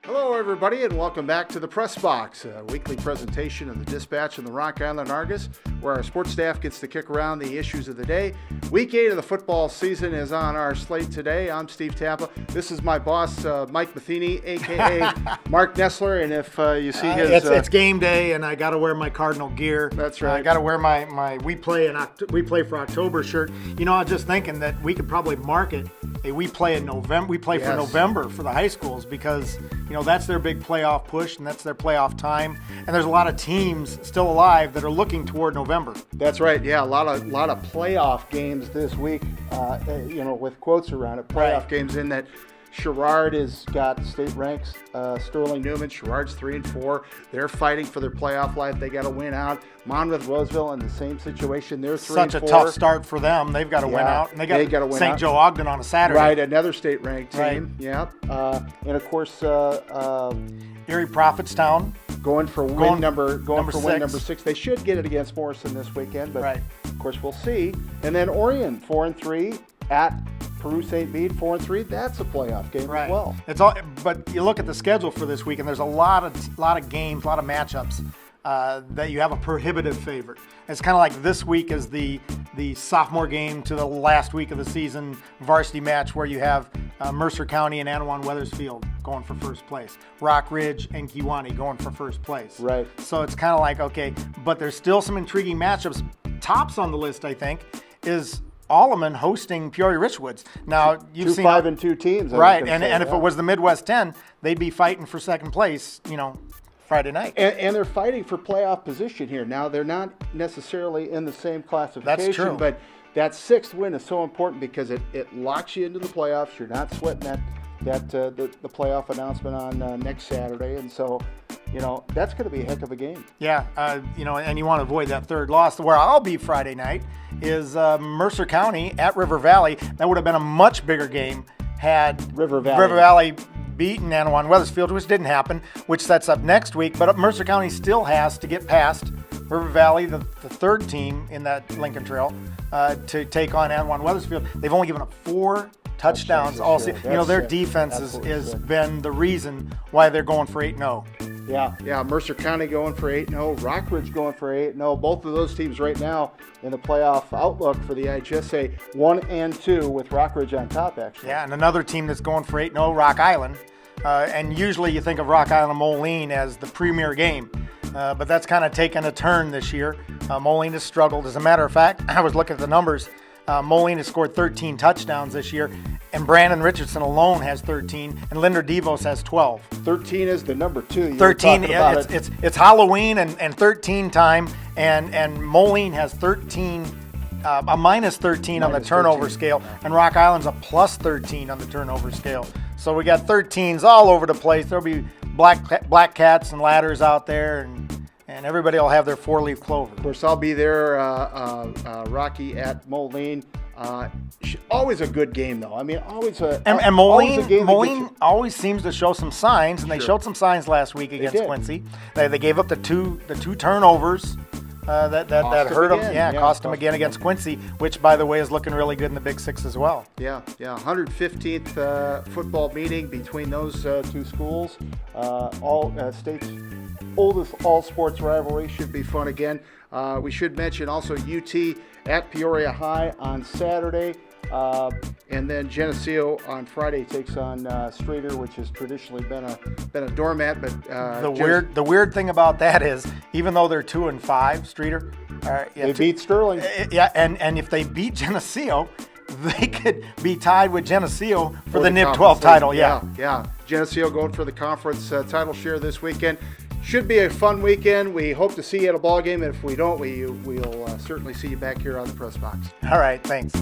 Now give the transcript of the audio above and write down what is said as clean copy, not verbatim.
Hello, everybody, and welcome back to the Press Box, a weekly presentation of the Dispatch and the Rock Island Argus, where our sports staff gets to kick around the issues of the day. Week 8 of the football season is on our slate today. I'm Steve Tappa. This is my boss, Mike Matheny, a.k.a. Mark Nessler, and if you see his... It's game day, and I got to wear my Cardinal gear. That's right. I got to wear my We Play for October shirt. You know, I was just thinking that we could probably market a We Play in November. We play for November for the high schools because, you know, that's their big playoff push and that's their playoff time. And there's a lot of teams still alive that are looking toward November. That's right. Yeah, a lot of playoff games this week. With quotes around it. Playoff games in that. Sherrard has got state ranks. Sterling Newman, Sherrard's 3-4. They're fighting for their playoff life. They got to win out. Monmouth Roseville in the same situation. They're 3-4. Such a tough start for them. They've got to win out. And they got to win St. Joe Ogden on a Saturday. Right, another state ranked team. Right. Yeah. And of course, Erie Prophetstown going for win number win number 6. They should get it against Morrison this weekend, but of course we'll see. And then Orion 4-3 at Peru St. Bede 4-3. That's a playoff game as well. It's all, but you look at the schedule for this week, and there's a lot of games, a lot of matchups that you have a prohibitive favorite. It's kind of like this week is the sophomore game to the last week of the season varsity match where you have Mercer County and Anawan Weathersfield going for first place. Rock Ridge and Kewanee going for first place. Right. So it's kind of like, okay, but there's still some intriguing matchups. Tops on the list, I think, is Alleman hosting Peoria Richwoods. Now you've seen 5-2 teams, right? And if it was the Midwest 10, they'd be fighting for second place. You know, Friday night. And they're fighting for playoff position here. Now they're not necessarily in the same classification. That's true. But that 6th win is so important because it locks you into the playoffs. You're not sweating the playoff announcement on next Saturday, and so. You know, that's going to be a heck of a game. Yeah, and you want to avoid that third loss. Where I'll be Friday night is Mercer County at River Valley. That would have been a much bigger game had River Valley beaten Anawan Weathersfield, which didn't happen, which sets up next week. But Mercer County still has to get past River Valley, the third team in that Lincoln Trail, to take on Anawan Weathersfield. They've only given up 4 touchdowns all season. You know, their defense has been the reason why they're going for 8-0. Yeah. Mercer County going for 8-0. Rockridge going for 8-0. Both of those teams right now in the playoff outlook for the IHSA 1-2 with Rockridge on top, actually. Yeah, and another team that's going for 8-0, Rock Island. And usually you think of Rock Island Moline as the premier game. But that's kind of taken a turn this year. Moline has struggled. As a matter of fact, I was looking at the numbers. Moline has scored 13 touchdowns this year, and Brandon Richardson alone has 13, and Linder Devos has 12. 13 is the number 2. 13, it's Halloween and 13 time, and Moline has 13, a minus 13 on the turnover scale, and Rock Island's a plus 13 on the turnover scale. So we got 13s all over the place. There'll be black cats and ladders out there, and everybody will have their 4-leaf clover. Of course, I'll be there, Rocky at Moline. Always a good game, though. I mean, always a and Moline always seems to show some signs, and they Sure. showed some signs last week against Quincy. They gave up the two turnovers that hurt them. Yeah, cost them again against Quincy, which, by the way, is looking really good in the Big Six as well. Yeah. 115th football meeting between those two schools. All states' oldest all-sports rivalry should be fun again. We should mention also UT at Peoria High on Saturday. And then Geneseo on Friday takes on Streator, which has traditionally been a doormat. But the weird thing about that is, even though they're 2-5, Streator, they beat Sterling. Yeah, and if they beat Geneseo, they could be tied with Geneseo for the NIP 12 title. Yeah. Geneseo going for the conference title share this weekend. Should be a fun weekend. We hope to see you at a ball game, and if we don't, we'll certainly see you back here on the Press Box. All right, thanks.